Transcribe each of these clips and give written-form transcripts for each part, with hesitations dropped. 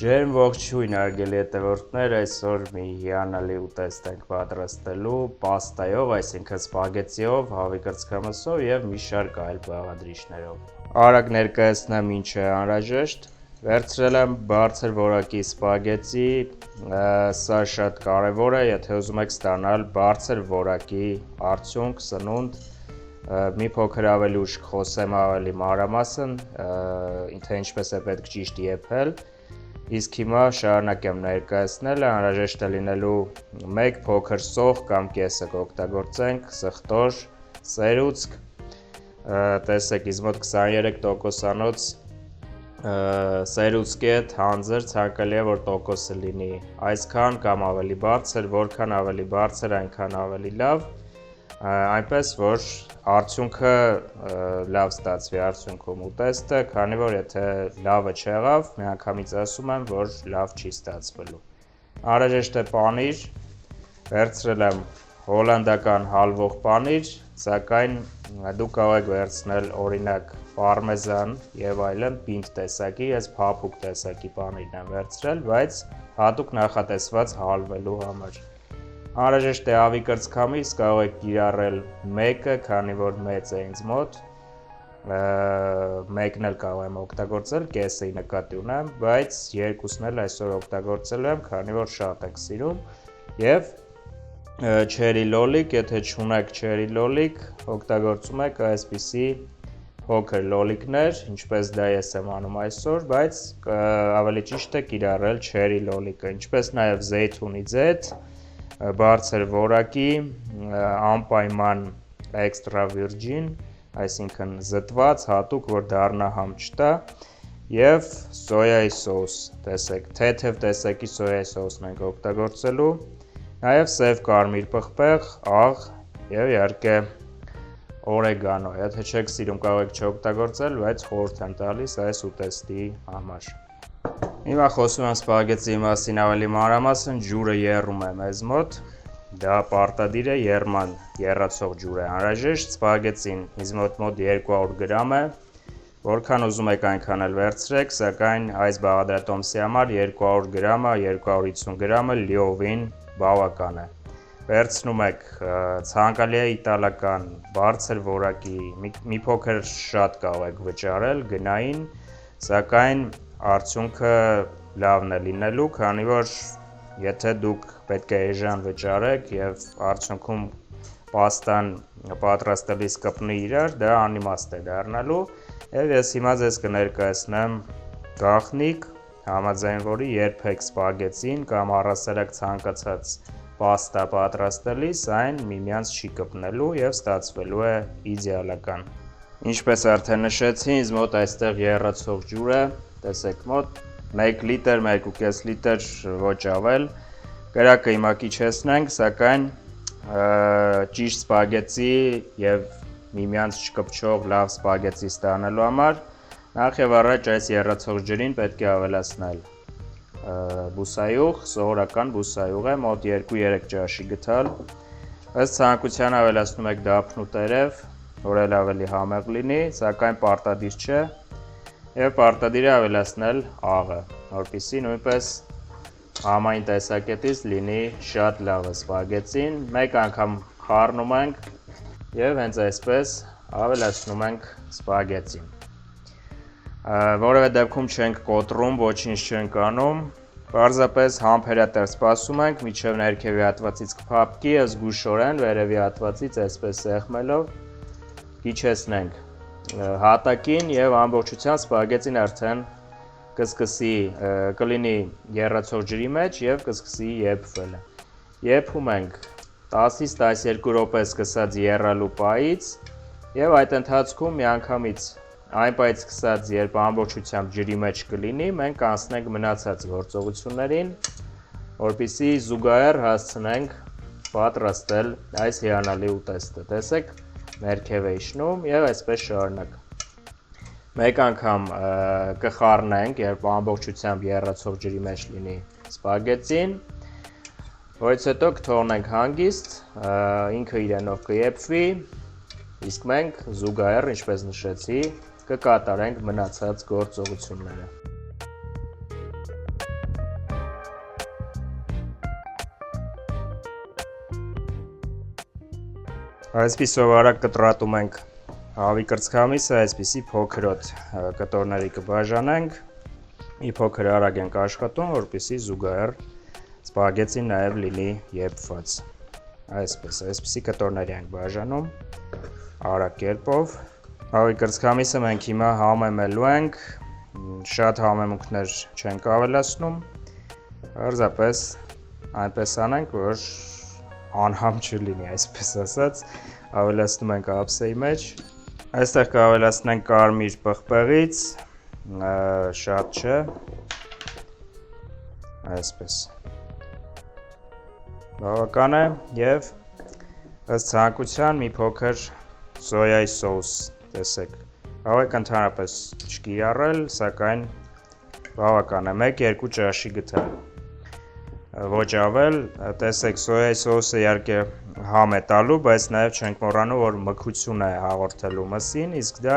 Ջերմ ողջույն արգելի հետևորդներ, այսօր մի հիանալի ուտեստ ենք պատրաստելու պաստայով, այսինքն սպագետիով, հավի կրծքամսով և մի շարք այլ բաղադրիչներով։ Արագ ներկայացնեմ ինչ է անհրաժեշտ։ Վերցրել եմ բարձր որակի սպագետի, սա շատ կարևոր է, եթե ուզում եք ստանալ բարձր որակի արդյունք, սնունդ, մի փոքր ավելի ուշ խոսեմ ավելի մանրամասն, թե ինչպես է պետք ճիշտ եփել։ Իսկ հիմա շարունակեմ ներկայացնել, անհրաժեշտ է լինելու մեկ փոքր սոխ կամ կեսը կօգտագործենք, սխտոր, սերուցք, տեսեք ինձ մոտ 23%-անոց սերուցք է, թանձր, ցանկալի է որ տոկոսը լինի այսքան կամ ավելի բարձր, որքան ավելի բարձր, այնքան ավելի լավ, այնպես որ արդյունքը լավ ստացվի արդյունքում ուտեստը, քանի որ եթե լավը չեղավ, միանգամից ասում եմ, որ լավ չի ստացվելու։ Անհրաժեշտ է պանիր, վերցրել եմ հոլանդական հալվող պանիր, սակայն դուք կարող եք վերցնել օրինակ պարմեզան եւ այլն, պինդ տեսակի, ես փափուկ տեսակի պանիրն եմ վերցրել, բայց հատուկ նախատեսված հալվելու համար։ Անհրաժեշտ է հավի կրծքամիս, կարող եք կիրառել մեկը, քանի որ մեծ է ինձ մոտ, մեկն էլ կարող եմ օգտագործել, կեսը նկատի ունեմ, բայց երկուսն էլ այսօր օգտագործելու եմ, քանի որ շատ ենք սիրում, եւ չերի լոլիկ, եթե չունեք չերի լոլիկ, օգտագործում եք այսպիսի փոքր լոլիկներ, ինչպես դա ես եմ անում այսօր, բայց ավելի ճիշտ է կիրառել չերի լոլիկը, ինչպես նաեւ զեյթունի ձեթ, բարձր որակի, անպայման extra virgin, այսինքն զտված, հատուկ, որ դառնա համ չտա, եւ սոյայի սոուս, տեսեք, թեթև տեսակի սոյայի սոուսն ենք օգտագործելու, նաեւ սև կարմիր պղպեղ, աղ եւ իհարկե օրեգանո, եթե չեք սիրում կարող եք չօգտագործել, բայց խորհուրդ եմ տալիս այս ուտեստի համար։ Հիմա խոսում եմ սպագետի մասին ավելի մանրամասն, ջուրը եռում է մեզ մոտ, դա պարտադիր է, եռացող ջուր է անհրաժեշտ, սպագետին ինձ մոտ 200 գրամ է, որքան ուզում եք այնքան էլ վերցրեք, սակայն այս բաղադրատոմսի համար 200 գրամը, 250 գրամը լիովին բավական է։ Վերցնում եք ցանկալի է իտալական, բարձր որակի, մի փոքր շատ կարող եք վճարել գնային, սակայն արդյունքը լավն է լինելու, քանի որ եթե դուք պետք է էժան վճարեք եւ արդյունքում պաստան պատրաստելիս կպնի իրար, դա անիմաստ է դառնալու, եւ ես հիմա ձեզ կներկայացնեմ գաղտնիք, համաձայն որի երբեք սպագետին կամ առհասարակ ցանկացած պաստա պատրաստելիս այն միմյանց չի կպնելու եւ ստացվելու է իդեալական։ Ինչպես արդեն նշեցի, ինձ մոտ այստեղ եռացող ջուր է, տեսեք մոտ 1 լիտր, 1.5 լիտր ոչ ավել, կրակը հիմա կիչեցնենք, սակայն ճիշտ սպագետի եւ միմյանց չկպչող լավ սպագետի ստանալու համար նախ եւ առաջ այս եռացող ջրին պետք է ավելացնել բուսայուղ, սովորական բուսայուղ է, մոտ 2-3 ճաշի գթալ, ըստ ցանկության ավելացնում եք դափնու տերև, որ էլ ավելի համեղ լինի, սակայն պարտադիր չէ, եւ պարտադիր է ավելացնել աղը, որպեսզի նույնպես համային տեսակետից լինի շատ լավը սպագետին, մեկ անգամ խառնում ենք եւ հենց այսպես ավելացնում ենք սպագետին։ Որևէ դեպքում չենք կոտրում, ոչինչ չենք անում, պարզապես համբերատար սպասում ենք, մինչև ներքևի հատվածից կփափկի, զգուշորեն վերևի հատվածից այսպես սեղմելով կիչեցնենք հատակին եւ ամբողջությամբ սպագետին արդեն կլինի եռացող ջրի մեջ եւ կսկսի եփվել։ Եփում ենք 10-ից 12 րոպե սկսած եռալու պահից եւ այդ ընթացքում միանգամից այն պահից սկսած, երբ ամբողջությամբ ջրի մեջ կլինի, մենք անցնենք մնացած գործողություններին, որպեսզի զուգահեռ հասցնենք պատրաստել այս հիանալի ուտեստը։ Տեսեք, ներքև է իջնում եւ այսպես շարունակ։ Մեկ անգամ կխառնենք, երբ ամբողջությամբ եռացող ջրի մեջ լինի սպագետին, որից հետո կթողնենք հանգիստ, ինքը իրենով կեփվի, իսկ մենք զուգահեռ, ինչպես նշեցի, կկատարենք մնացած գործողությունները։ Այսպիսով արագ կտրատում ենք հավի կրծքամիսը, այսպիսի փոքրոտ կտորների կբաժանենք, մի փոքր արագ ենք աշխատում, որպեսզի զուգահեռ սպագեցին նաև լինի եփված, այսպիսի կտորների ենք բաժանում, արագ կերպով, հավի կրծքամիսը մենք հիմա համեմելու ենք, շատ համեմունքներ չենք ավելացնում, պարզապես այնպես անենք, որ անհամ չլինի, այսպես ասած, ավելացնում ենք ափսեի մեջ, այստեղ կավելացնենք կարմիր պղպեղից, շատ չէ, այսպես, բավական է և ըստ ցանկության մի փոքր սոյայի սոուս, տեսեք, կարող եք ընդհանրապես չկիրառել, սակայն բավական է, 1-2 ճաշի գթալ, ոչ ավել, տեսեք սոյայի սոուսը իհարկե համ է տալու, բայց նաև չենք մոռանում, որ մաքրություն է հաղորդելու մսին, իսկ դա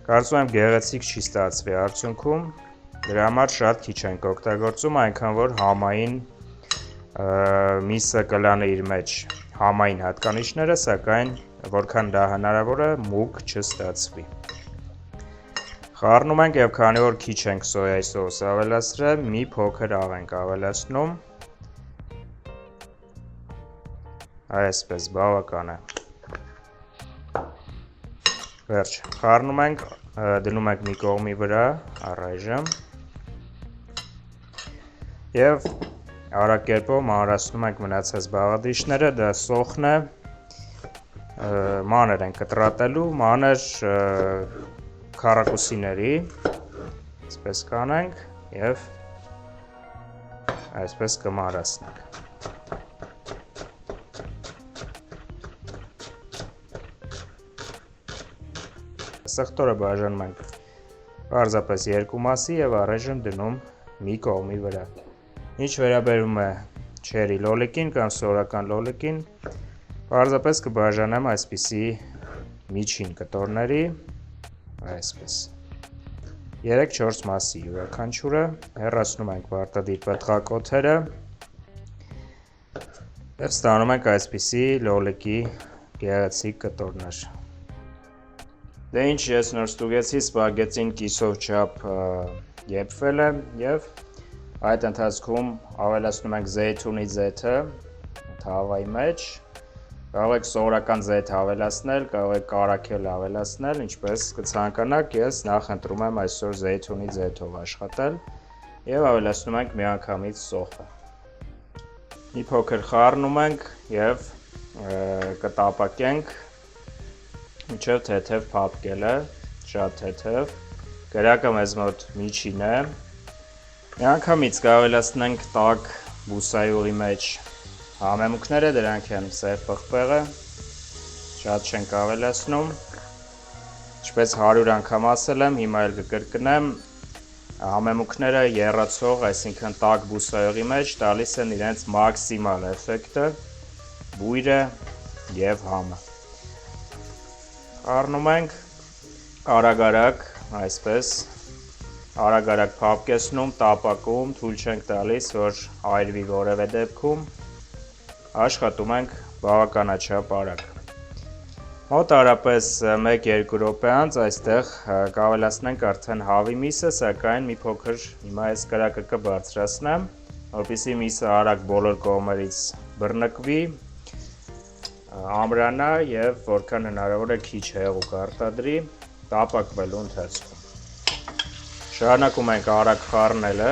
կարծում եմ գեղեցիկ չի ստացվի արդյունքում, դրա համար շատ քիչ ենք օգտագործում, այնքան որ համային միսը կլանի իր մեջ համային հատկանիշները, սակայն որքան դա հնարավոր է մուգ չստացվի։ Խառնում ենք և քանի որ քիչ ենք սոյայի սոուսը ավելացրել, մի փոքր աղ ենք ավելացնում, այսպես բավական է, վերջ, խառնում ենք, դնում ենք մի կողմի վրա առայժմ և արագ կերպով մանրացնում ենք մնացած բաղադրիչները, դա սոխն է, մանր ենք կտրատելու, մանր քառակուսիների, այսպես կանենք և այսպես կմանրացնենք։ Սխտորը բաժանում ենք պարզապես երկու մասի և առայժմ դնում մի կողմի վրա։ Ինչ վերաբերում է չերի լոլիկին կամ սովորական լոլիկին, պարզապես կբաժանեմ այսպիսի միջին կտորների, այսպես, 3-4 մասի յուրաքանչյուրը, հեռացնում ենք պարտադիր պտղակոթերը և ստանում ենք այսպիսի լոլիկի գեղեցիկ կտորներ։ Դե ինչ ես նոր ստուգեցի սպագեցին կիսով չափ եփվել է և այդ ընթացքում ավելացնում ենք զեյթունի զեթը թավայի մեջ, կարող եք սովորական զեթ ավելացնել, կարող եք կարագել ավելացնել, ինչպես կցանկանաք, ես նախընտրում եմ այսօր զեյթունի զեթով աշխատել և ավելացնում ենք միանգամից սոխը։ Մի փոքր խառնում ենք և կտապակենք մինչև թեթև փափկելը, շատ թեթև, կրակը մեզ մոտ միջին է, միանգամից կավելացնենք տաք բուսայուղի մեջ համեմունքները, դրանք են սև պղպեղը, շատ չենք ավելացնում, ինչպես 100 անգամ ասել եմ, հիմա էլ կկրկնեմ, համեմունքները եռացող, այսինքն տաք բուսայուղի մեջ տալիս են իրենց մաքսիմալ էֆեկտը, բույրը և համը։ Խառնում ենք, արագ-արագ, այսպես, արագ-արագ փափկեցնում, տապակում, թույլ չենք տալիս, որ այրվի որևէ դեպքում, աշխատում ենք բավականաչափ արագ։ Մոտարապես 1-2 րոպե անց այստեղ կավելացնենք արդեն հավի միսը, սակայն մի փոքր հիմա այս կրակը կբարձրացնեմ, որպեսզի միսը արագ բոլոր կողմերից բռնկվի, ամրանա և որքան հնարավոր է քիչ հեղուկ արտադրի տապակվելու ընթացքում։ Շարունակում ենք արագ խառնելը։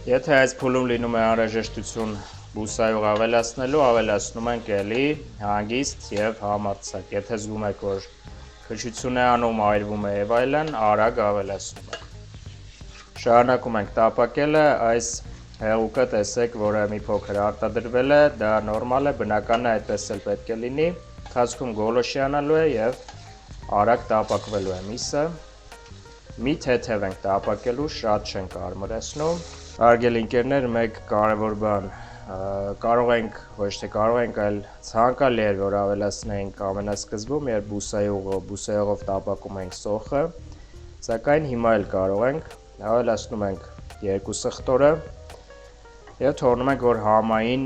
Եթե այս փուլում լինում է անհրաժեշտություն բուսայուղ ավելացնելու, ավելացնում ենք էլի հանգիստ և համարձակ։ Եթե զգում եք, որ քչություն է անում, այրվում է և այլն, արագ ավելացնում ենք։ Շարունակում ենք տապակելը, այս հեղուկը տեսեք, որը մի փոքր արտադրվել է, դա նորմալ է, բնական է, այդպես էլ պետք է լինի, ընթացքում գոլոշիանալու է և արագ տապակվելու է միսը։ Մի թեթև ենք տապակելու, շատ չենք կարմրեցնում։ Հարգելի ընկերներ, մեկ կարևոր բան, կարող ենք, ոչ թե կարող ենք, այլ ցանկալի էր, որ ավելացնենք ամենասկզբում, երբ բուսայուղով տապակում ենք սոխը, սակայն հիմա էլ կարող ենք, ավելացնում ենք 2 սխտորը և թողնում ենք, որ համային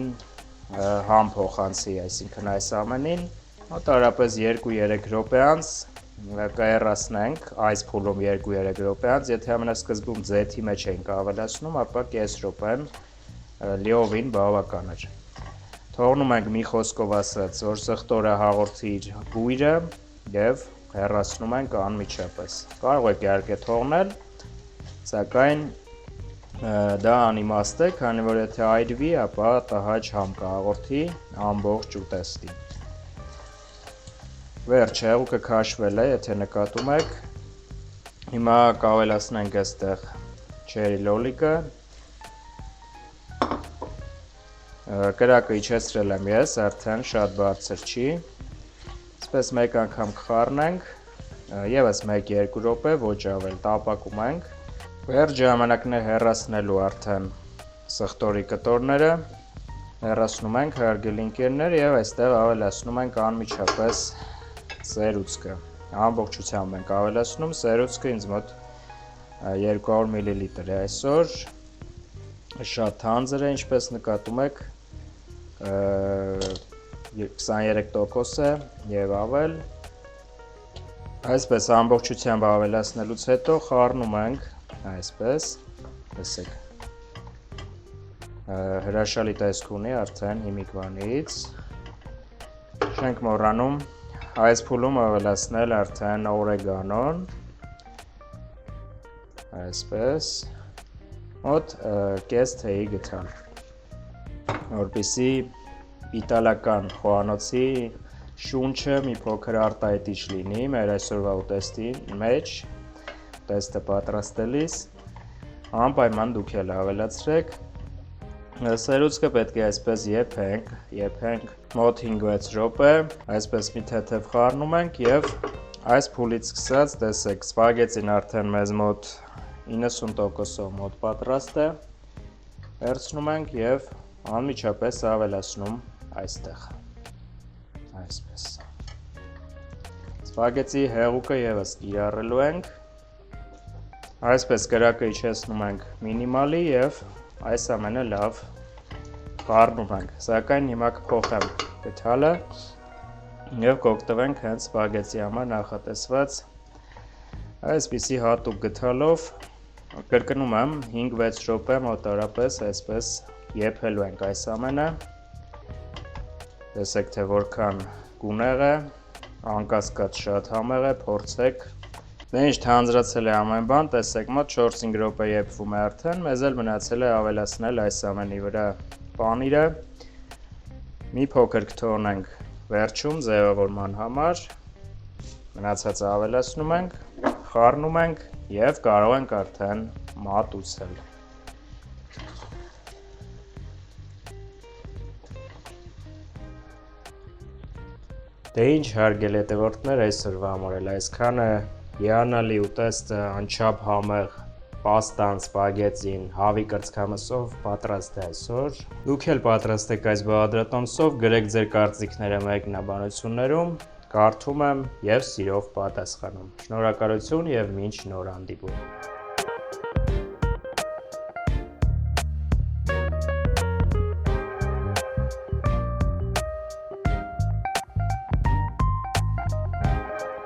համ փոխանցի, այսինքն այս ամենին, մոտավորապես 2-3 րոպե անց կհեռացնենք այս փուլում 2-3 րոպե անց, եթե ամենասկզբում ձեթի մեջ ենք ավելացնում, ապա կես րոպեն լիովին բավական էր։ Թողնում ենք մի խոսքով ասած, որ սխտորը հաղորդի իր բույրը և հեռացնում ենք անմիջապես։ Կարող եք իհարկե թողնել, սակայն դա անիմաստ է, քանի որ եթե այրվի, ապա տհաճ համ կհաղորդի ամբողջ ուտեստին։ Վերջ, հեղուկը քաշվել է, եթե նկատում եք։ Հիմա կավելացնենք այստեղ չերի լոլիկը։ Կրակը իջեցրել եմ ես, արդեն շատ բարձր չի։ Այսպես մեկ անգամ կխառնենք, ևս 1-2 րոպե, ոչ ավել, տապակում ենք։ Վերջ ժամանակն է հեռացնելու արդեն սխտորի կտորները, հեռացնում ենք հարգելի ընկերներ և այստեղ ավելացնում ենք անմիջապես սերուցքը, ամբողջությամբ ենք ավելացնում, սերուցքը ինձ մոտ 200 մլ է այսօր, շատ թանձր է, ինչպես նկատում եք, 23% է և ավել, այսպես ամբողջությամբ ավելացնելուց հետո խառնում ենք այսպես, տեսեք, հրաշալի տեսք ունի արդեն հիմիկվանից, չենք մոռանում այս փուլում ավելացնել արդեն օրեգանոն, այսպես, մոտ կես թեյի գթալ, որպեսզի իտալական խոհանոցի շունչը մի փոքր արտահայտիչ լինի մեր այսօրվա ուտեստի մեջ, ուտեստը պատրաստելիս, անպայման դուք էլ ավելացրեք, սերուցքը պետք է այսպես եփենք մոտ 5-6 րոպե, այսպես մի թեթև խառնում ենք և այս փուլից սկսած, տեսեք, սպագեցին արդեն մեզ մոտ 90%-ով մոտ պատրաստ է, վերցնում ենք և անմիջապես ավելացնում այստեղ, այսպես, սպագեցի հեղուկը ևս կիրառելու ենք, այսպես կրակը իջեցնում ենք մինիմալի և այս ամենը լավ խառնում ենք, սակայն հիմա կփոխեմ գթալը և կօգտվենք հենց սպագեցի համար նախատեսված այսպիսի հատուկ գթալով, կրկնում եմ 5-6 րոպե մոտավորապես այսպես եփելու ենք այս ամենը, տեսեք թե որքան գունեղ է, անկասկած շատ համեղ է, փորձեք, դե ինչ թանձրացել է ամեն բան, տեսեք մոտ 4-5 րոպե եփվում է արդեն, մեզ էլ մնացել է ավելացնել այս ամենի վրա պանիրը, մի փոքր կթողնենք վերջում ձևավորման համար, մնացածը ավելացնում ենք, խառնում ենք և կարող ենք արդեն մատուցել։ Դե ինչ հարգելի հետևորդներ, այսօրվա համար էլ այսքանը, հիանալի ուտեստը անչափ համեղ պաստան, սպագեցին, հավի կրծքամսով պատրաստ է այսօր։ Դուք էլ պատրաստեք այս բաղադրատոմսով, գրեք ձեր կարծիքները մեկնաբանություններում, կարդում եմ և սիրով պատասխանում։ Շնորհակալություն և մինչ նոր հանդիպում։